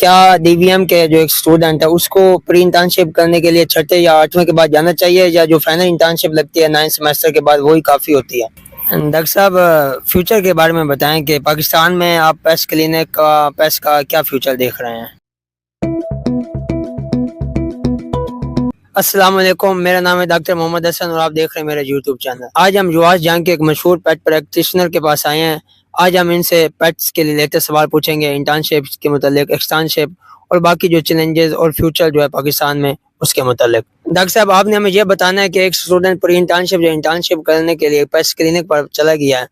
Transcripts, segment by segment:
क्या डीवीएम के जो एक स्टूडेंट है उसको प्री इंटर्नशिप करने के लिए छठे या आठवें के बाद जाना चाहिए, या जो फाइनल इंटर्नशिप लगती है 9th सेमेस्टर के बाद वही काफ़ी होती है? डॉक्टर साहब, फ्यूचर के बारे में बताएं कि पाकिस्तान में आप पेस्ट का क्या फ्यूचर देख रहे हैं? अस्सलाम वालेकुम, मेरा नाम है डॉक्टर मोहम्मद हसन और आप देख रहे हैं मेरा यूट्यूब चैनल। आज हम युवाज जंग के एक मशहूर पेट प्रैक्टिशनर के पास आए हैं। आज हम इनसे पेट्स के रिलेटेड सवाल पूछेंगे, इंटर्नशिप के मुतालिक, एक्सटर्नशिप और बाकी जो चैलेंजेस और फ्यूचर जो है पाकिस्तान में उसके मुतालिक। डॉक्टर साहब, आपने हमें यह बताना है कि एक स्टूडेंट प्री इंटर्नशिप करने के लिए पेट्स क्लिनिक पर चला गया है,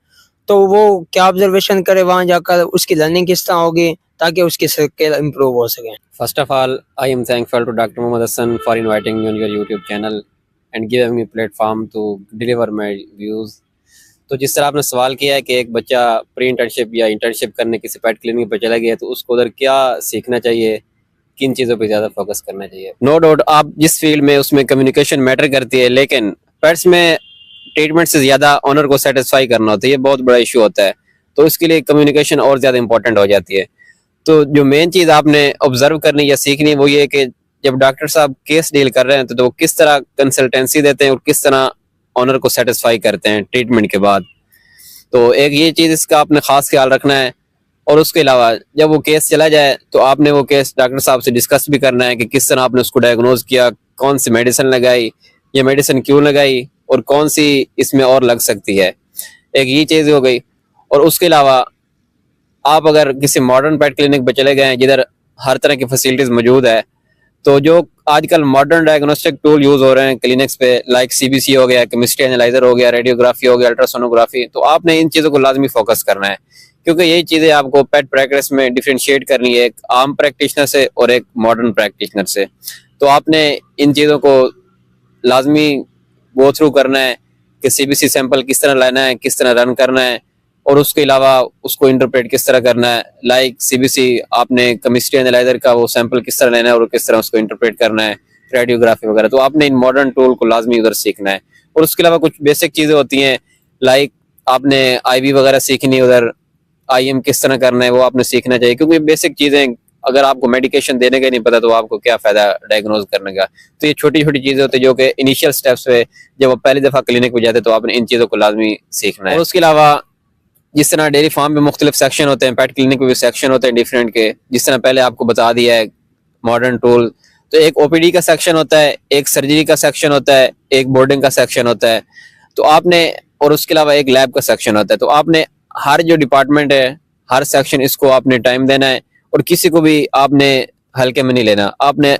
तो वो क्या ऑब्जर्वेशन करे वहाँ जाकर, उसकी लर्निंग किस तरह होगी ताकि उसकी स्किल इम्प्रूव हो सके? First of all, I am thankful to Dr. Mohammed Hassan for inviting me on your YouTube channel and giving me platform to deliver my views. तो जिस तरह आपने सवाल किया है कि एक बच्चा प्री इंटर्नशिप या इंटर्नशिप करने किसी पेट क्लिनिक पर चला गया तो उसको उधर क्या सीखना चाहिए, किन चीज़ों पे ज़्यादा फोकस करना चाहिए। नो डाउट आप जिस फील्ड में उसमें कम्युनिकेशन मैटर करती है, लेकिन पेट्स में ट्रीटमेंट से ज़्यादा ऑनर को सेटिस्फाई करना होता है, ये बहुत बड़ा इशू होता है। तो उसके लिए कम्युनिकेशन और ज़्यादा इंपॉर्टेंट हो जाती है। तो जो मेन चीज़ आपने ऑब्जर्व करनी या सीखनी वो ये है कि जब डॉक्टर साहब केस डील कर रहे हैं तो वो किस तरह कंसल्टेंसी देते हैं और किस तरह ऑनर को सेटिस्फाई करते हैं ट्रीटमेंट के बाद। तो एक ये चीज़ इसका आपने ख़ास ख्याल रखना है। और उसके अलावा जब वो केस चला जाए तो आपने वो केस डॉक्टर साहब से डिस्कस भी करना है कि किस तरह आपने उसको डायग्नोज किया, कौन सी मेडिसिन लगाई, ये मेडिसिन क्यों लगाई और कौन सी इसमें और लग सकती है। एक ये चीज़ हो गई। और उसके अलावा आप अगर किसी मॉडर्न पेट क्लिनिक पे चले गए हैं जिधर हर तरह की फैसिलिटीज़ मौजूद है, तो जो आजकल मॉडर्न डायग्नोस्टिक टूल यूज़ हो रहे हैं क्लिनिक्स पे, लाइक सीबीसी हो गया, केमिस्ट्री एनालाइजर हो गया, रेडियोग्राफी हो गया, अल्ट्रासोनोग्राफी, तो आपने इन चीज़ों को लाजमी फोकस करना है क्योंकि यही चीज़ें आपको पेट प्रैक्टिस में डिफ्रेंशिएट करनी है, एक आम प्रैक्टिशनर से और एक मॉडर्न प्रैक्टिशनर से। तो आपने इन चीज़ों को लाजमी गो थ्रू करना है कि सीबीसी सैंपल किस तरह लेना है, किस तरह रन करना है और उसके अलावा उसको इंटरप्रेट किस तरह करना है। लाइक सीबीसी आपने केमिस्ट्री एनालाइजर का वो सैंपल किस तरह लेना है और किस तरह उसको इंटरप्रेट करना है, रेडियोग्राफी वगैरह। तो आपने इन मॉडर्न टूल को लाजमी उधर सीखना है। और उसके अलावा कुछ बेसिक चीज़ें होती हैं, लाइक आपने आईवी वगैरह सीखनी है, उधर आईएम किस तरह करना है वो आपने सीखना चाहिए, क्योंकि बेसिक चीज़ें अगर आपको मेडिकेशन देने का नहीं पता तो आपको क्या फ़ायदा डायग्नोज करने का। तो ये छोटी छोटी चीज़ें होती है जो कि इनिशियल स्टेप्स पे जब आप पहली दफ़ा क्लिनिक में जाते तो आपने इन चीज़ों को लाजमी सीखना है। और उसके अलावा जिस तरह डेयरी फार्म में मुख्तलिफ सेक्शन होते हैं, पेट क्लिनिक में भी सेक्शन होते हैं डिफरेंट के, जिस तरह पहले आपको बता दिया है मॉडर्न टूल। तो एक ओपीडी का सेक्शन होता है, एक सर्जरी का सेक्शन होता है, एक बोर्डिंग का सेक्शन होता है। तो आपने, और उसके अलावा एक लैब का सेक्शन होता है। तो आपने हर जो डिपार्टमेंट है, हर सेक्शन, इसको आपने टाइम देना है और किसी को भी आपने हल्के में नहीं लेना। आपने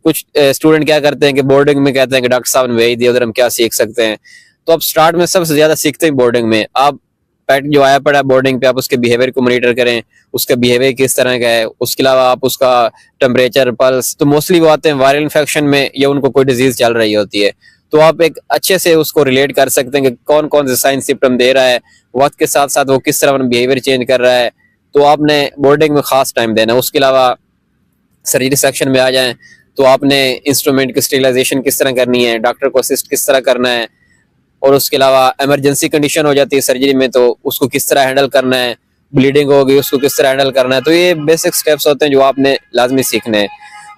कुछ स्टूडेंट क्या करते हैं कि बोर्डिंग में कहते हैं कि डॉक्टर साहब ने भेज दिया, उधर हम क्या सीख सकते हैं। तो आप स्टार्ट में सबसे ज़्यादा सीखते हैं बोर्डिंग में। आप पेट जो आया पड़ा बोर्डिंग पे, आप उसके बिहेवियर को मॉनिटर करें, उसका बिहेवियर किस तरह का है। उसके अलावा आप उसका टेम्परेचर, पल्स, तो मोस्टली वो आते हैं वायरल इन्फेक्शन में या उनको कोई डिजीज चल रही होती है। तो आप एक अच्छे से उसको रिलेट कर सकते हैं कि कौन कौन से साइन सिम्टम दे रहा है, वक्त के साथ साथ वो किस तरह अपना बिहेवियर चेंज कर रहा है। तो आपने बोर्डिंग में खास टाइम देना है। उसके अलावा सर्जरी सेक्शन में आ जाएं तो आपने इंस्ट्रूमेंट की स्टेरिलाइजेशन किस तरह करनी है, डॉक्टर को असिस्ट किस तरह करना है। और उसके अलावा इमरजेंसी कंडीशन हो जाती है सर्जरी में तो उसको किस तरह हैंडल करना है, ब्लीडिंग होगी उसको किस तरह हैंडल करना है। तो ये बेसिक स्टेप्स होते हैं जो आपने लाजमी सीखने हैं।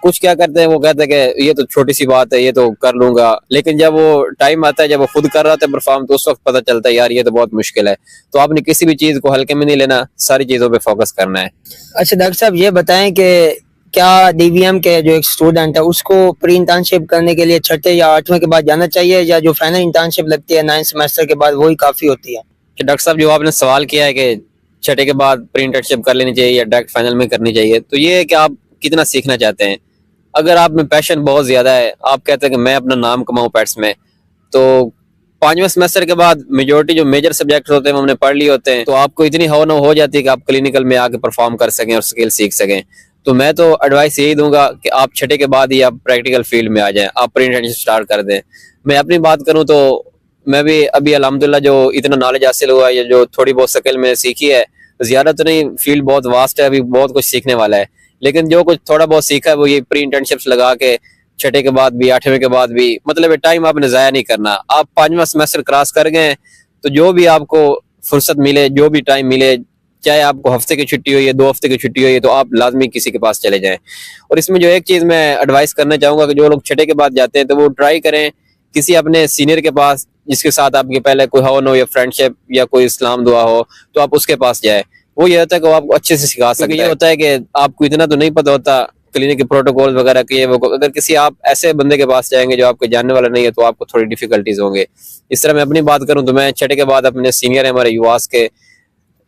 कुछ क्या करते हैं, वो कहते हैं कि ये तो छोटी सी बात है, ये तो कर लूंगा, लेकिन जब वो टाइम आता है, जब वो खुद कर रहा होता है परफॉर्म, तो उस वक्त पता चलता है यार ये तो बहुत मुश्किल है। तो आपने किसी भी चीज़ को हल्के में नहीं लेना, सारी चीज़ों पे फोकस करना है। अच्छा डॉक्टर साहब, ये बताएं कि क्या डीवीएम के जो एक स्टूडेंट है उसको प्री इंटर्नशिप करने के लिए छठे या आठवें के बाद जाना चाहिए, या जो फाइनल इंटर्नशिप लगती है 9th सेमेस्टर के बाद वही काफ़ी होती है? कि डॉक्टर साहब जो आपने सवाल किया है कि छठे के बाद प्री इंटर्नशिप कर लेनी चाहिए या डायरेक्ट फाइनल में करनी चाहिए, तो ये है कि आप कितना सीखना चाहते हैं। अगर आप में पैशन बहुत ज़्यादा है, आप कहते हैं कि मैं अपना नाम कमाऊँ पेट्स में, तो 5वें सेमेस्टर के बाद मेजोरिटी जो मेजर सब्जेक्ट होते हैं वो हमने पढ़ लिए होते हैं, तो आपको इतनी हवा हो जाती है कि आप क्लिनिकल में आके परफॉर्म कर सकें और स्किल सीख सकें। तो मैं तो एडवाइस यही दूंगा कि आप छठे के बाद ही आप प्रैक्टिकल फील्ड में आ जाएं, आप प्री इंटर्नशिप स्टार्ट कर दें। मैं अपनी बात करूं तो मैं भी अभी अल्हम्दुलिल्लाह जो इतना नॉलेज हासिल हुआ है, जो थोड़ी बहुत स्किल मैंने सीखी है, ज़्यादा तो नहीं, फील्ड बहुत वास्ट है, अभी बहुत कुछ सीखने वाला है। लेकिन जो कुछ थोड़ा बहुत सीखा है वो ये प्री इंटर्नशिप्स लगा के छठे के बाद भी, आठवें के बाद भी, मतलब टाइम आपने ज़ाया नहीं करना। आप 5वां सेमेस्टर क्रॉस कर गए तो जो भी आपको फुर्सत मिले, जो भी टाइम मिले, चाहे आपको हफ्ते की छुट्टी हो या 2 हफ्ते की छुट्टी हो, ये तो आप लाजमी किसी के पास चले जाएं। और इसमें जो एक चीज मैं एडवाइस करना चाहूंगा कि जो लोग छठे के बाद जाते हैं तो वो ट्राई करें किसी अपने सीनियर के पास, जिसके साथ आपके पहले कोई हवन हो या फ्रेंडशिप या कोई इस्लाम दुआ हो, तो आप उसके पास जाए। वो ये होता है कि वो आपको अच्छे से सिखा सकता है। ये होता है कि आपको इतना तो नहीं पता होता क्लिनिक के प्रोटोकॉल वगैरह के, वो अगर किसी आप ऐसे बंदे के पास जाएंगे जो आपके जानने वाला नहीं है तो आपको थोड़ी डिफिकल्टीज होंगे। इस तरह मैं अपनी बात करूं तो मैं छठे के बाद अपने सीनियर है हमारे युवास के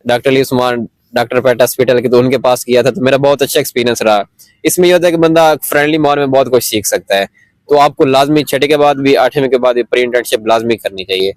डॉक्टर अली उस्मान डॉक्टर पेट हॉस्पिटल के, तो उनके पास किया था, तो मेरा बहुत अच्छा एक्सपीरियंस रहा। इसमें यह होता है कि बंदा फ्रेंडली माहौल में बहुत कुछ सीख सकता है। तो आपको लाजमी छठे के बाद भी 8वीं के बाद भी प्री इंटर्नशिप लाजमी करनी चाहिए।